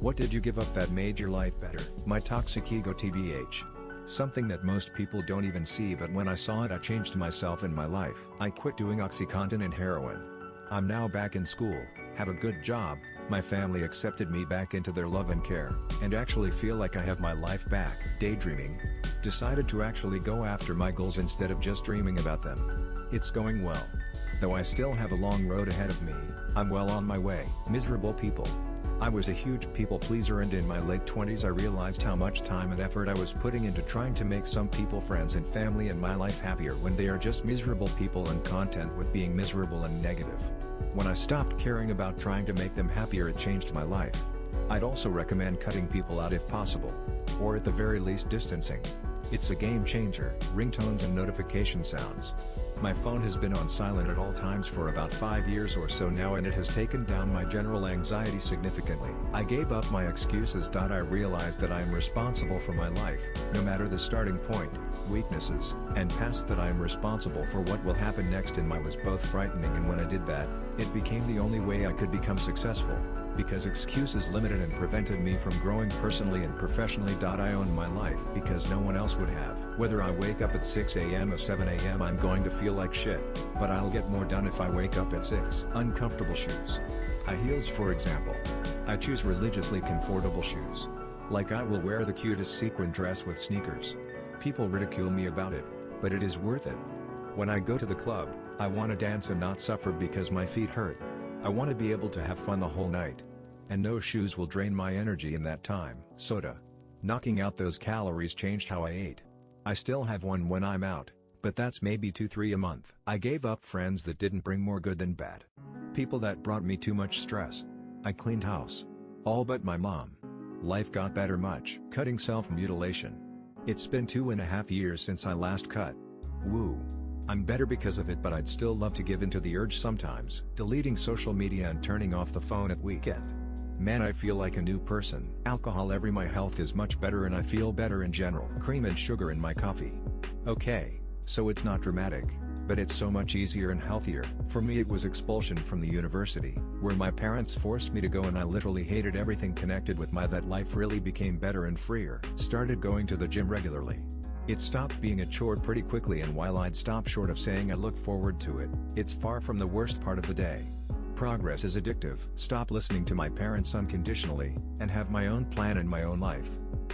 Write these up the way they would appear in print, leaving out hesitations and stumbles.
What did you give up that made your life better? My toxic ego tbh. Something that most people don't even see, but when I saw it I changed myself and my life. I quit doing OxyContin and heroin. I'm now back in school, have a good job, my family accepted me back into their love and care, and actually feel like I have my life back. Daydreaming. Decided to actually go after my goals instead of just dreaming about them. It's going well. Though I still have a long road ahead of me, I'm well on my way. Miserable people. I was a huge people pleaser, and in my late 20s I realized how much time and effort I was putting into trying to make some people, friends and family in my life, happier when they are just miserable people and content with being miserable and negative. When I stopped caring about trying to make them happier, it changed my life. I'd also recommend cutting people out if possible. Or at the very least distancing. It's a game changer. Ringtones and notification sounds. My phone has been on silent at all times for about 5 years or so now, and it has taken down my general anxiety significantly. I gave up my excuses. I realized that I am responsible for my life, no matter the starting point, weaknesses, and past, that I am responsible for what will happen next, and was both frightening, and when I did that, it became the only way I could become successful. Because excuses limited and prevented me from growing personally and professionally. I owned my life because no one else would have. Whether I wake up at 6 a.m. or 7 a.m. I'm going to feel like shit, but I'll get more done if I wake up at 6. Uncomfortable shoes. High heels, for example. I choose religiously comfortable shoes. Like I will wear the cutest sequin dress with sneakers. People ridicule me about it, but it is worth it. When I go to the club, I want to dance and not suffer because my feet hurt. I want to be able to have fun the whole night. And no shoes will drain my energy in that time. Soda. Knocking out those calories changed how I ate. I still have one when I'm out, but that's maybe 2-3 a month. I gave up friends that didn't bring more good than bad. People that brought me too much stress. I cleaned house. All but my mom. Life got better much. Cutting self-mutilation. It's been 2.5 years since I last cut. Woo. I'm better because of it, but I'd still love to give in to the urge sometimes. Deleting social media and turning off the phone at weekend. Man, I feel like a new person. Alcohol. My health is much better and I feel better in general. Cream and sugar in my coffee. Okay, so it's not dramatic, but it's so much easier and healthier. For me it was expulsion from the university, where my parents forced me to go, and I literally hated everything connected with that life really became better and freer. Started going to the gym regularly. It stopped being a chore pretty quickly, and while I'd stop short of saying I look forward to it, it's far from the worst part of the day. Progress is addictive. Stop listening to my parents unconditionally, and have my own plan and my own life.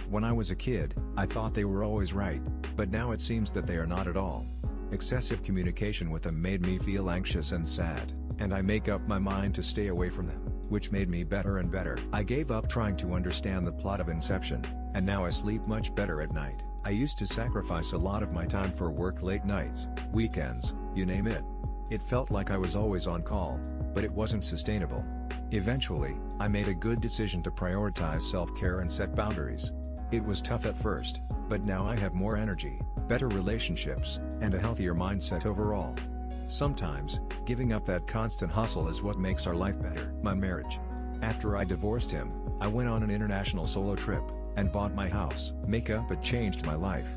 When I was a kid, I thought they were always right, but now it seems that they are not at all. Excessive communication with them made me feel anxious and sad, and I make up my mind to stay away from them, which made me better and better. I gave up trying to understand the plot of Inception, and now I sleep much better at night. I used to sacrifice a lot of my time for work, late nights, weekends, you name it. It felt like I was always on call, but it wasn't sustainable. Eventually, I made a good decision to prioritize self-care and set boundaries. It was tough at first, but now I have more energy, better relationships, and a healthier mindset overall. Sometimes, giving up that constant hustle is what makes our life better. My marriage. After I divorced him, I went on an international solo trip, and bought my house. Makeup had changed my life.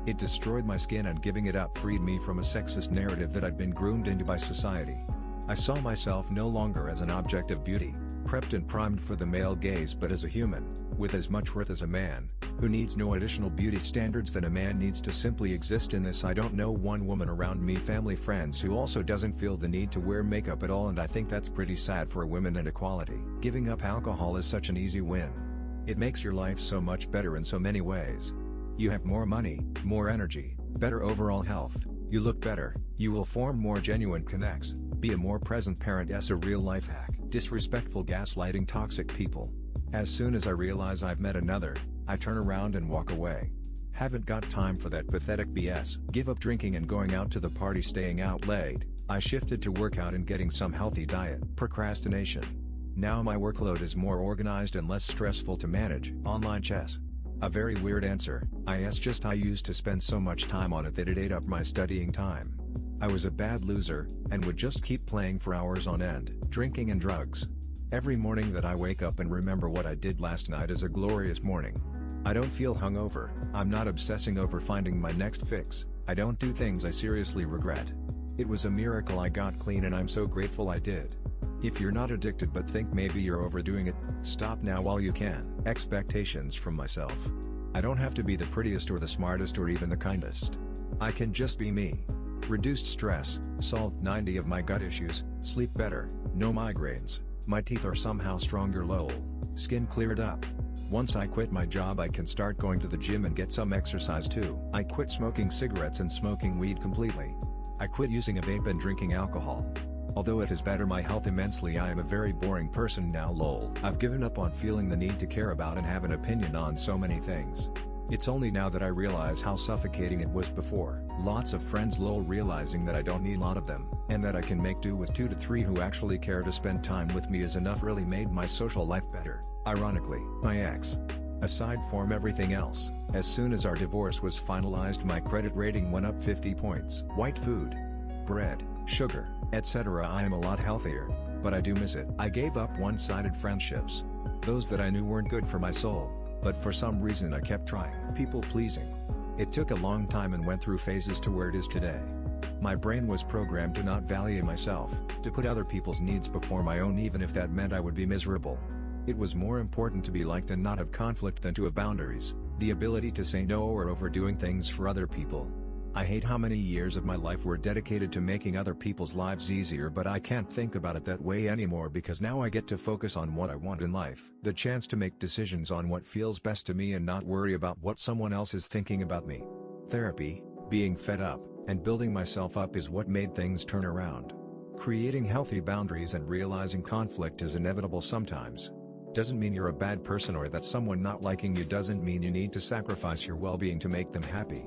It destroyed my skin, and giving it up freed me from a sexist narrative that I'd been groomed into by society. I saw myself no longer as an object of beauty, prepped and primed for the male gaze, but as a human, with as much worth as a man, who needs no additional beauty standards than a man needs to simply exist in this. I don't know one woman around me, family, friends, who also doesn't feel the need to wear makeup at all, and I think that's pretty sad for women and equality. Giving up alcohol is such an easy win. It makes your life so much better in so many ways. You have more money, more energy, better overall health, you look better, you will form more genuine connects, be a more present parent. A real life hack. Disrespectful gaslighting toxic people. As soon as I realize I've met another, I turn around and walk away. Haven't got time for that pathetic BS. Give up drinking and going out to the party, staying out late. I shifted to workout and getting some healthy diet. Procrastination. Now my workload is more organized and less stressful to manage. Online chess. A very weird answer, I used to spend so much time on it that it ate up my studying time. I was a bad loser, and would just keep playing for hours on end. Drinking and drugs. Every morning that I wake up and remember what I did last night is a glorious morning. I don't feel hungover, I'm not obsessing over finding my next fix, I don't do things I seriously regret. It was a miracle I got clean, and I'm so grateful I did. If you're not addicted but think maybe you're overdoing it, stop now while you can. Expectations from myself. I don't have to be the prettiest or the smartest or even the kindest. I can just be me. Reduced stress, solved 90 of my gut issues, sleep better, no migraines, my teeth are somehow stronger lol, skin cleared up. Once I quit my job I can start going to the gym and get some exercise too. I quit smoking cigarettes and smoking weed completely. I quit using a vape and drinking alcohol. Although it has bettered my health immensely, I am a very boring person now lol. I've given up on feeling the need to care about and have an opinion on so many things. It's only now that I realize how suffocating it was before. Lots of friends lol, realizing that I don't need a lot of them, and that I can make do with 2 to 3 who actually care to spend time with me is enough really made my social life better. Ironically, my ex. Aside from everything else, as soon as our divorce was finalized my credit rating went up 50 points. White food, bread, sugar, etc. I am a lot healthier, but I do miss it. I gave up one-sided friendships. Those that I knew weren't good for my soul, but for some reason I kept trying. People pleasing. It took a long time and went through phases to where it is today. My brain was programmed to not value myself, to put other people's needs before my own even if that meant I would be miserable. It was more important to be liked and not have conflict than to have boundaries, the ability to say no or overdoing things for other people. I hate how many years of my life were dedicated to making other people's lives easier, but I can't think about it that way anymore because now I get to focus on what I want in life. The chance to make decisions on what feels best to me and not worry about what someone else is thinking about me. Therapy, being fed up, and building myself up is what made things turn around. Creating healthy boundaries and realizing conflict is inevitable sometimes. Doesn't mean you're a bad person or that someone not liking you doesn't mean you need to sacrifice your well-being to make them happy.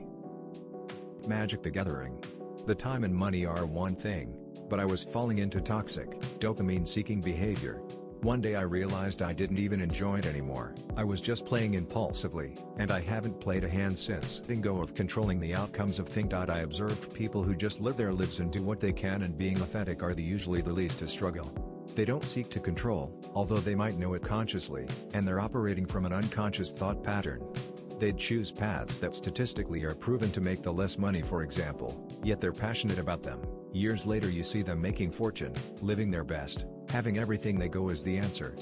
Magic the Gathering. The time and money are one thing, but I was falling into toxic, dopamine-seeking behavior. One day I realized I didn't even enjoy it anymore. I was just playing impulsively, and I haven't played a hand since. Letting go of controlling the outcomes of things. I observed people who just live their lives and do what they can, and being authentic are usually the least to struggle. They don't seek to control, although they might know it consciously, and they're operating from an unconscious thought pattern. They'd choose paths that statistically are proven to make the less money, for example, yet they're passionate about them. Years later you see them making fortune, living their best, having everything they go is the answer.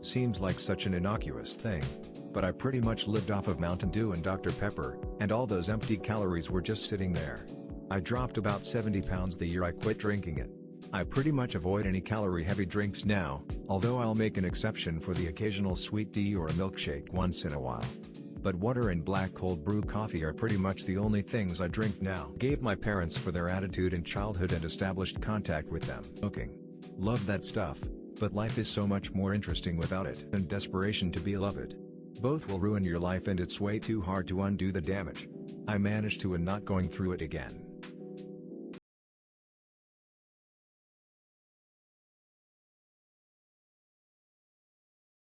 Seems like such an innocuous thing. But I pretty much lived off of Mountain Dew and Dr. Pepper, and all those empty calories were just sitting there. I dropped about 70 pounds the year I quit drinking it. I pretty much avoid any calorie-heavy drinks now, although I'll make an exception for the occasional sweet tea or a milkshake once in a while. But water and black cold brew coffee are pretty much the only things I drink now. Gave my parents for their attitude in childhood and established contact with them. Smoking. Love that stuff, but life is so much more interesting without it. And desperation to be loved. Both will ruin your life and it's way too hard to undo the damage. I managed to and not going through it again.